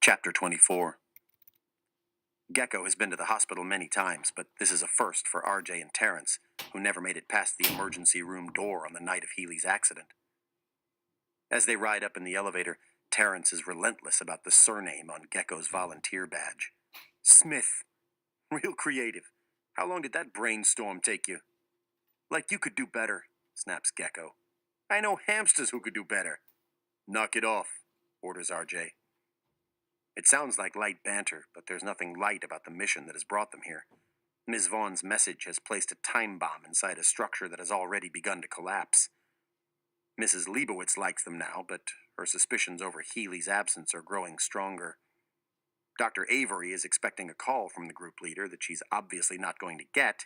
Chapter 24. Gecko has been to the hospital many times, but this is a first for RJ and Terrence, who never made it past the emergency room door on the night of Healy's accident. As they ride up in the elevator, Terrence is relentless about the surname on Gecko's volunteer badge. Smith. Real creative. How long did that brainstorm take you? Like you could do better, snaps Gecko. I know hamsters who could do better. Knock it off, orders RJ. It sounds like light banter, but there's nothing light about the mission that has brought them here. Ms. Vaughn's message has placed a time bomb inside a structure that has already begun to collapse. Mrs. Leibowitz likes them now, but her suspicions over Healy's absence are growing stronger. Dr. Avery is expecting a call from the group leader that she's obviously not going to get.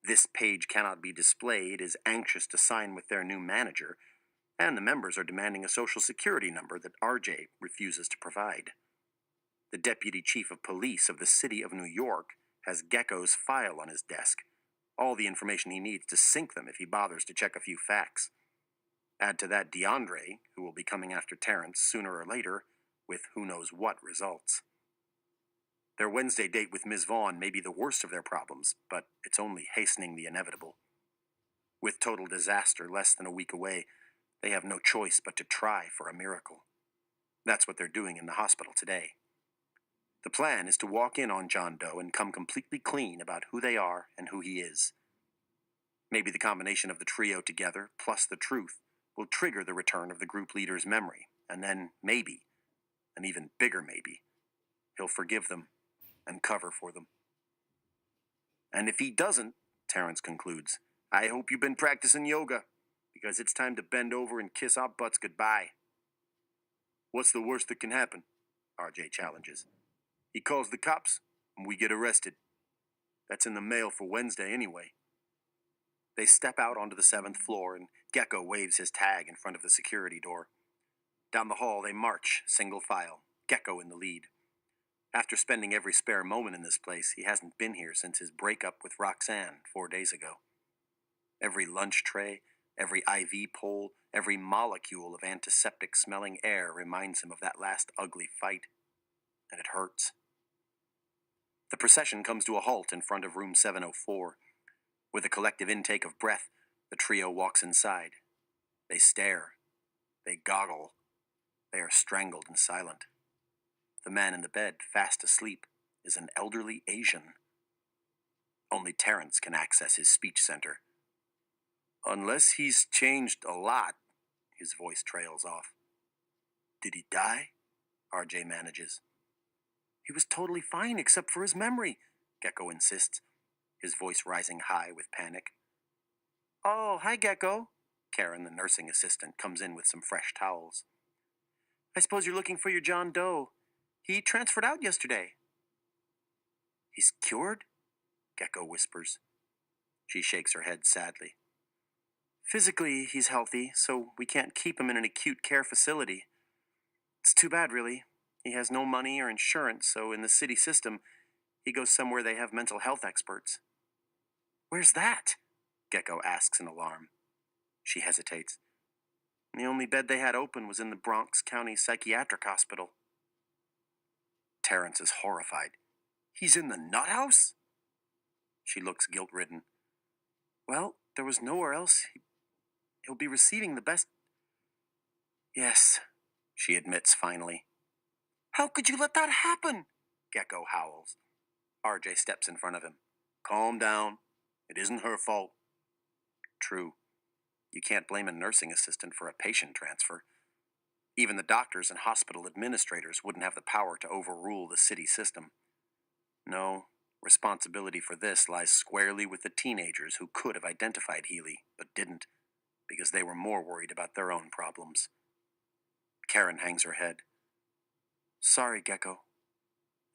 This page cannot be displayed is anxious to sign with their new manager, and the members are demanding a social security number that RJ refuses to provide. The deputy chief of police of the city of New York has Gecko's file on his desk, all the information he needs to sink them if he bothers to check a few facts. Add to that DeAndre, who will be coming after Terrence sooner or later, with who knows what results. Their Wednesday date with Ms. Vaughn may be the worst of their problems, but it's only hastening the inevitable. With total disaster less than a week away, they have no choice but to try for a miracle. That's what they're doing in the hospital today. The plan is to walk in on John Doe and come completely clean about who they are and who he is. Maybe the combination of the trio together, plus the truth, will trigger the return of the group leader's memory, and then maybe, an even bigger maybe, he'll forgive them and cover for them. And if he doesn't, Terrence concludes, I hope you've been practicing yoga, because it's time to bend over and kiss our butts goodbye. What's the worst that can happen? RJ challenges. He calls the cops, and we get arrested. That's in the mail for Wednesday anyway. They step out onto the 7th floor, and Gecko waves his tag in front of the security door. Down the hall they march, single file, Gecko in the lead. After spending every spare moment in this place, he hasn't been here since his breakup with Roxanne 4 days ago. Every lunch tray, every IV pole, every molecule of antiseptic-smelling air reminds him of that last ugly fight, and it hurts. The procession comes to a halt in front of room 704. With a collective intake of breath, the trio walks inside. They stare. They goggle. They are strangled and silent. The man in the bed, fast asleep, is an elderly Asian. Only Terrence can access his speech center. Unless he's changed a lot, his voice trails off. Did he die? RJ manages. He was totally fine except for his memory, Gecko insists, his voice rising high with panic. Oh, hi, Gecko. Karen, the nursing assistant, comes in with some fresh towels. I suppose you're looking for your John Doe. He transferred out yesterday. He's cured? Gecko whispers. She shakes her head sadly. Physically, he's healthy, so we can't keep him in an acute care facility. It's too bad, really. He has no money or insurance, so in the city system, he goes somewhere they have mental health experts. Where's that? Gecko asks in alarm. She hesitates. The only bed they had open was in the Bronx County Psychiatric Hospital. Terrence is horrified. He's in the nut house? She looks guilt-ridden. Well, there was nowhere else. He'll be receiving the best... Yes, she admits finally. How could you let that happen? Gecko howls. RJ steps in front of him. Calm down. It isn't her fault. True. You can't blame a nursing assistant for a patient transfer. Even the doctors and hospital administrators wouldn't have the power to overrule the city system. No, responsibility for this lies squarely with the teenagers who could have identified Healy, but didn't, because they were more worried about their own problems. Karen hangs her head. Sorry, Gecko.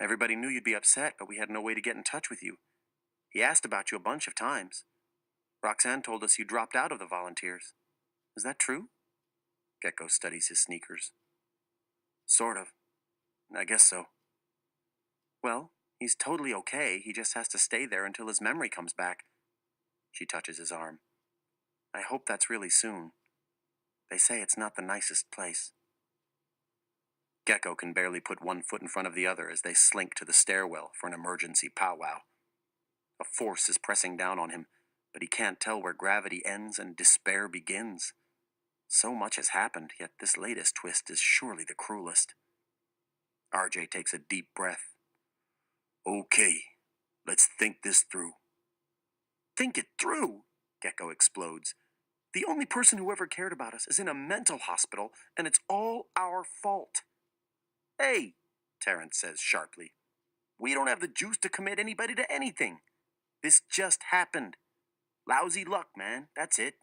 Everybody knew you'd be upset, but we had no way to get in touch with you. He asked about you a bunch of times. Roxanne told us you dropped out of the volunteers. Is that true? Gecko studies his sneakers. Sort of. I guess so. Well, he's totally okay. He just has to stay there until his memory comes back. She touches his arm. I hope that's really soon. They say it's not the nicest place. Gecko can barely put one foot in front of the other as they slink to the stairwell for an emergency powwow. A force is pressing down on him, but he can't tell where gravity ends and despair begins. So much has happened, yet this latest twist is surely the cruelest. RJ takes a deep breath. Okay, let's think this through. Think it through? Gecko explodes. The only person who ever cared about us is in a mental hospital, and it's all our fault. Hey, Terrence says sharply. We don't have the juice to commit anybody to anything. This just happened. Lousy luck, man. That's it.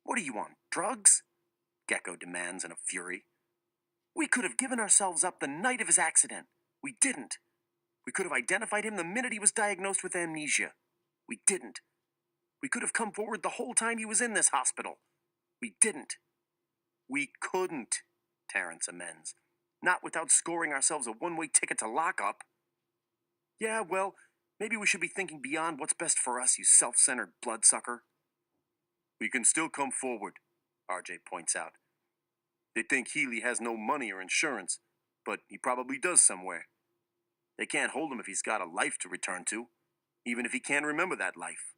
What do you want, drugs? Gecko demands in a fury. We could have given ourselves up the night of his accident. We didn't. We could have identified him the minute he was diagnosed with amnesia. We didn't. We could have come forward the whole time he was in this hospital. We didn't. We couldn't, Terrence amends. Not without scoring ourselves a one-way ticket to lockup. Yeah, well, maybe we should be thinking beyond what's best for us, you self-centered bloodsucker. We can still come forward, RJ points out. They think Healy has no money or insurance, but he probably does somewhere. They can't hold him if he's got a life to return to, even if he can't remember that life.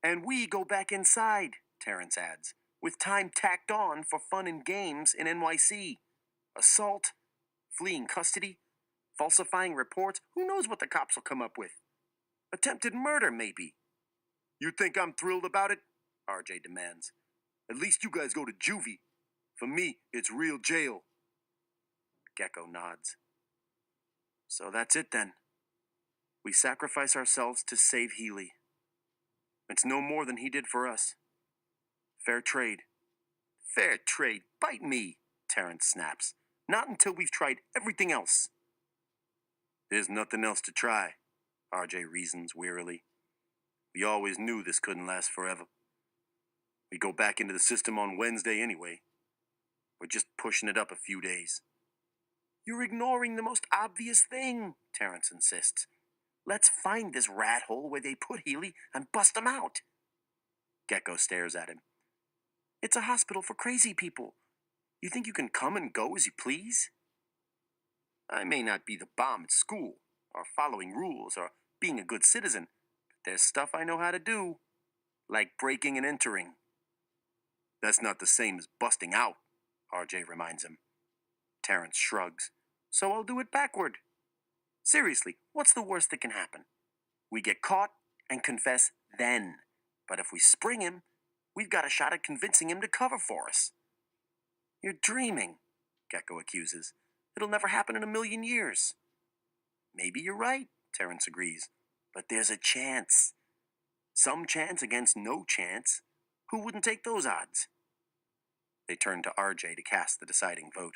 And we go back inside, Terrence adds, with time tacked on for fun and games in NYC. Assault, fleeing custody, falsifying reports, who knows what the cops will come up with. Attempted murder, maybe. You think I'm thrilled about it? RJ demands. At least you guys go to juvie. For me, it's real jail. Gecko nods. So that's it then. We sacrifice ourselves to save Healy. It's no more than he did for us. Fair trade. Fair trade, bite me, Terrence snaps. Not until we've tried everything else. There's nothing else to try, RJ reasons wearily. We always knew this couldn't last forever. We go back into the system on Wednesday anyway. We're just pushing it up a few days. You're ignoring the most obvious thing, Terrence insists. Let's find this rat hole where they put Healy and bust him out. Gecko stares at him. It's a hospital for crazy people. You think you can come and go as you please? I may not be the bomb at school, or following rules, or being a good citizen, but there's stuff I know how to do, like breaking and entering. That's not the same as busting out, RJ reminds him. Terrence shrugs. So I'll do it backward. Seriously, what's the worst that can happen? We get caught and confess then. But if we spring him, we've got a shot at convincing him to cover for us. You're dreaming, Gecko accuses. It'll never happen in a million years. Maybe you're right, Terrence agrees. But there's a chance. Some chance against no chance. Who wouldn't take those odds? They turn to RJ to cast the deciding vote.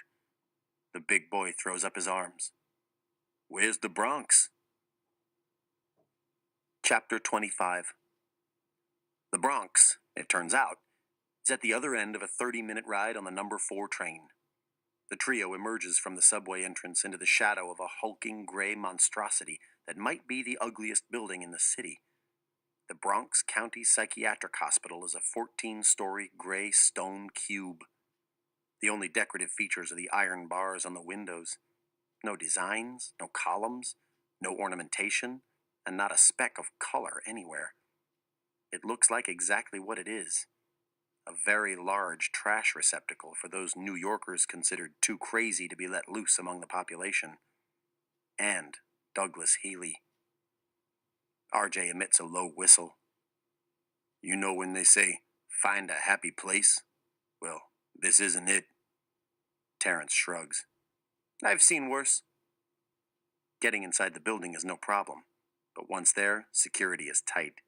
The big boy throws up his arms. Where's the Bronx? Chapter 25. The Bronx, it turns out, is at the other end of a 30-minute ride on the number 4 train. The trio emerges from the subway entrance into the shadow of a hulking gray monstrosity that might be the ugliest building in the city. The Bronx County Psychiatric Hospital is a 14-story gray stone cube. The only decorative features are the iron bars on the windows. No designs, no columns, no ornamentation, and not a speck of color anywhere. It looks like exactly what it is. A very large trash receptacle for those New Yorkers considered too crazy to be let loose among the population. And Douglas Healy. RJ emits a low whistle. You know when they say, find a happy place? Well, this isn't it. Terrence shrugs. I've seen worse. Getting inside the building is no problem, but once there, security is tight.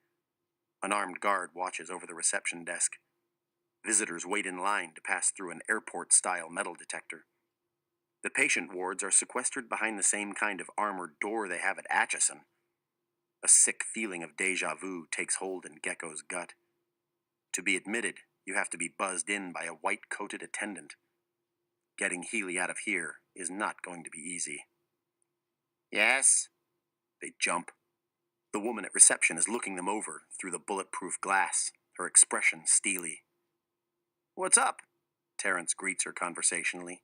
An armed guard watches over the reception desk. Visitors wait in line to pass through an airport-style metal detector. The patient wards are sequestered behind the same kind of armored door they have at Atchison. A sick feeling of déjà vu takes hold in Gecko's gut. To be admitted, you have to be buzzed in by a white-coated attendant. Getting Healy out of here is not going to be easy. Yes? They jump. The woman at reception is looking them over through the bulletproof glass, her expression steely. What's up? Terrence greets her conversationally.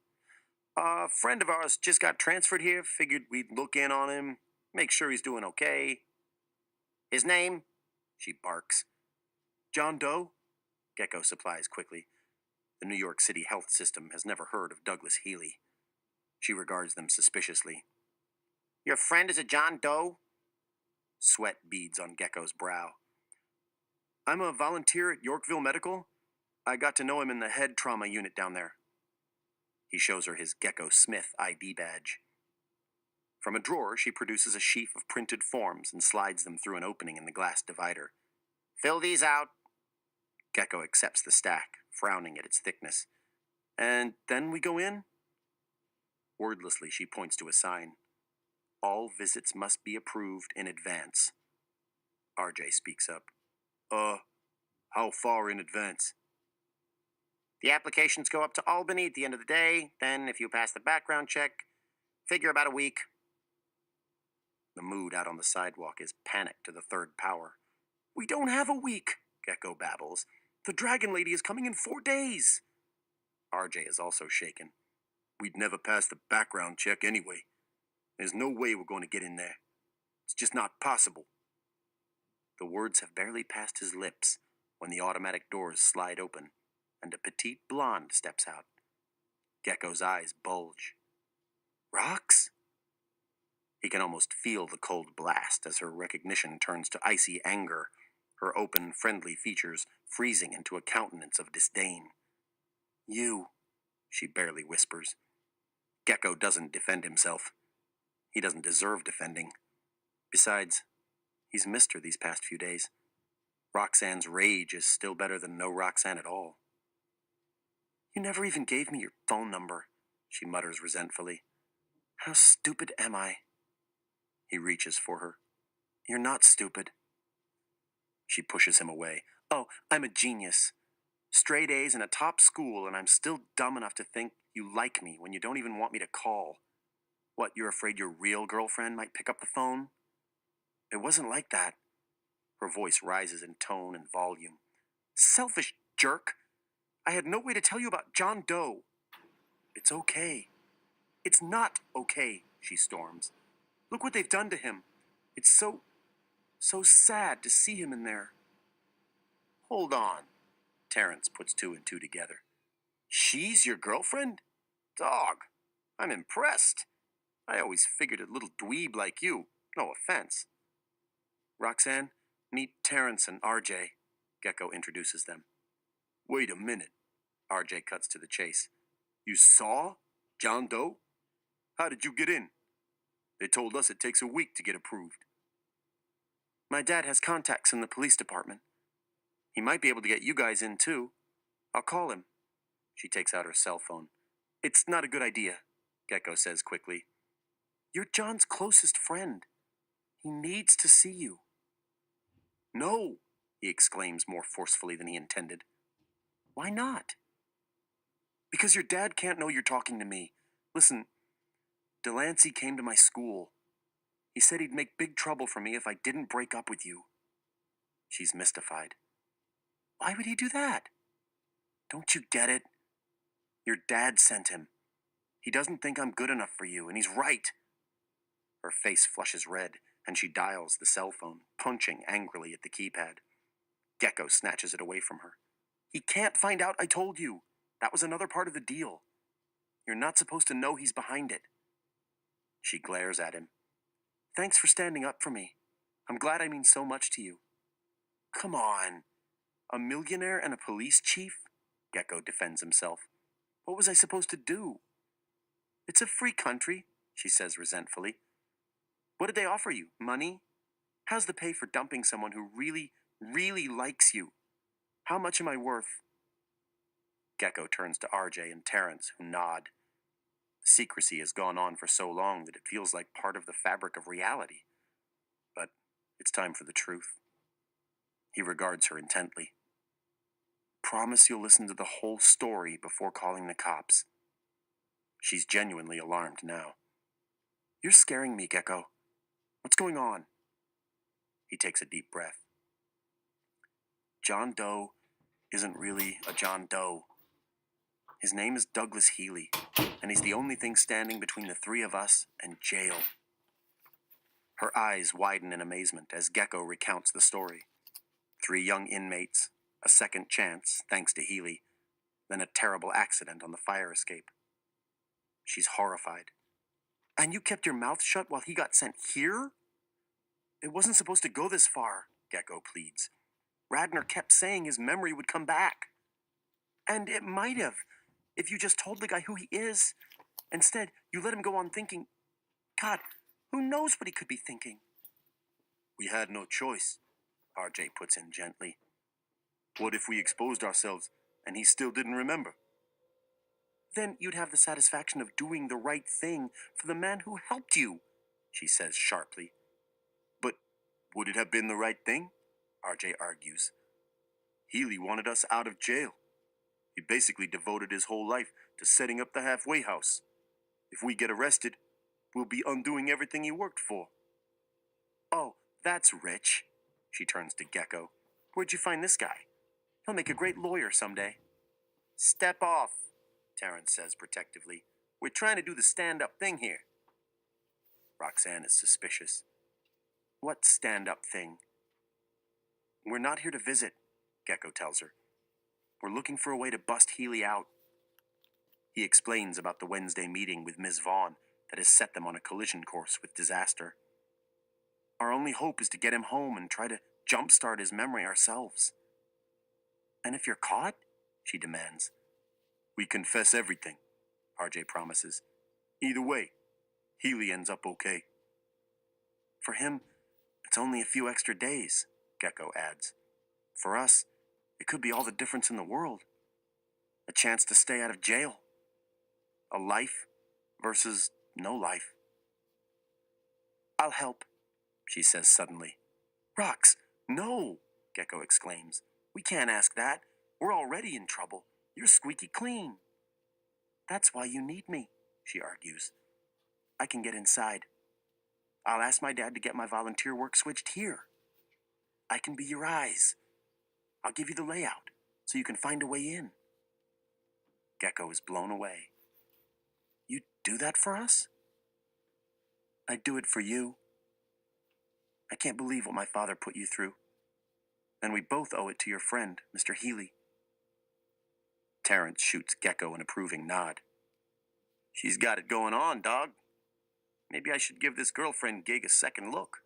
A friend of ours just got transferred here. Figured we'd look in on him, make sure he's doing okay. His name? She barks. John Doe? Gecko supplies quickly. The New York City health system has never heard of Douglas Healy. She regards them suspiciously. Your friend is a John Doe? Sweat beads on Gecko's brow. I'm a volunteer at Yorkville Medical. I got to know him in the head trauma unit down there. He shows her his Gecko Smith ID badge. From a drawer, she produces a sheaf of printed forms and slides them through an opening in the glass divider. Fill these out. Gecko accepts the stack, frowning at its thickness. And then we go in? Wordlessly, she points to a sign. All visits must be approved in advance. RJ speaks up. How far in advance? The applications go up to Albany at the end of the day. Then, if you pass the background check, figure about a week. The mood out on the sidewalk is panic to the third power. We don't have a week, Gecko babbles. The Dragon Lady is coming in 4 days. RJ is also shaken. We'd never pass the background check anyway. There's no way we're going to get in there. It's just not possible. The words have barely passed his lips when the automatic doors slide open and a petite blonde steps out. Gecko's eyes bulge. Rox? He can almost feel the cold blast as her recognition turns to icy anger, her open, friendly features freezing into a countenance of disdain. You, she barely whispers. Gecko doesn't defend himself. He doesn't deserve defending. Besides, he's missed her these past few days. Roxanne's rage is still better than no Roxanne at all. You never even gave me your phone number, she mutters resentfully. How stupid am I? He reaches for her. You're not stupid. She pushes him away. Oh, I'm a genius. Straight A's in a top school, and I'm still dumb enough to think you like me when you don't even want me to call. What, you're afraid your real girlfriend might pick up the phone? It wasn't like that. Her voice rises in tone and volume. Selfish jerk! I had no way to tell you about John Doe. It's okay. It's not okay, she storms. Look what they've done to him. It's so sad to see him in there. Hold on. Terrence puts 2 and 2 together. She's your girlfriend? Dog, I'm impressed. I always figured a little dweeb like you. No offense. Roxanne, meet Terrence and RJ. Gecko introduces them. Wait a minute. RJ cuts to the chase. You saw John Doe? How did you get in? They told us it takes a week to get approved. My dad has contacts in the police department. He might be able to get you guys in too. I'll call him. She takes out her cell phone. It's not a good idea, Gecko says quickly. You're John's closest friend. He needs to see you. No, he exclaims more forcefully than he intended. Why not? Because your dad can't know you're talking to me. Listen, Delancey came to my school. He said he'd make big trouble for me if I didn't break up with you. She's mystified. Why would he do that? Don't you get it? Your dad sent him. He doesn't think I'm good enough for you, and he's right. Her face flushes red, and she dials the cell phone, punching angrily at the keypad. Gecko snatches it away from her. He can't find out I told you. That was another part of the deal. You're not supposed to know he's behind it. She glares at him. Thanks for standing up for me. I'm glad I mean so much to you. Come on. A millionaire and a police chief? Gecko defends himself. What was I supposed to do? It's a free country, she says resentfully. What did they offer you? Money? How's the pay for dumping someone who really, really likes you? How much am I worth? Gecko turns to RJ and Terrence, who nod. The secrecy has gone on for so long that it feels like part of the fabric of reality. But it's time for the truth. He regards her intently. Promise you'll listen to the whole story before calling the cops. She's genuinely alarmed now. You're scaring me, Gecko. What's going on? He takes a deep breath. John Doe isn't really a John Doe. His name is Douglas Healy, and he's the only thing standing between the three of us and jail. Her eyes widen in amazement as Gecko recounts the story. 3 young inmates, a second chance, thanks to Healy, then a terrible accident on the fire escape. She's horrified. And you kept your mouth shut while he got sent here? It wasn't supposed to go this far, Gecko pleads. Radner kept saying his memory would come back. And it might have, if you just told the guy who he is. Instead, you let him go on thinking. God, who knows what he could be thinking? We had no choice, RJ puts in gently. What if we exposed ourselves and he still didn't remember? Then you'd have the satisfaction of doing the right thing for the man who helped you, she says sharply. But would it have been the right thing? RJ argues. Healy wanted us out of jail. He basically devoted his whole life to setting up the halfway house. If we get arrested, we'll be undoing everything he worked for. Oh, that's rich. She turns to Gecko. Where'd you find this guy? He'll make a great lawyer someday. Step off, Terrence says protectively. We're trying to do the stand-up thing here. Roxanne is suspicious. What stand-up thing? We're not here to visit, Gecko tells her. We're looking for a way to bust Healy out. He explains about the Wednesday meeting with Ms. Vaughn that has set them on a collision course with disaster. Our only hope is to get him home and try to jumpstart his memory ourselves. And if you're caught? She demands. We confess everything, RJ promises. Either way, Healy ends up okay. For him, it's only a few extra days, Gecko adds. For us, it could be all the difference in the world. A chance to stay out of jail. A life versus no life. I'll help, she says suddenly. Rox, no, Gecko exclaims. We can't ask that. We're already in trouble. You're squeaky clean. That's why you need me, she argues. I can get inside. I'll ask my dad to get my volunteer work switched here. I can be your eyes. I'll give you the layout so you can find a way in. Gecko is blown away. You'd do that for us? I'd do it for you. I can't believe what my father put you through. And we both owe it to your friend, Mr. Healy. Terrence shoots Gecko an approving nod. She's got it going on, dog. Maybe I should give this girlfriend gig a second look.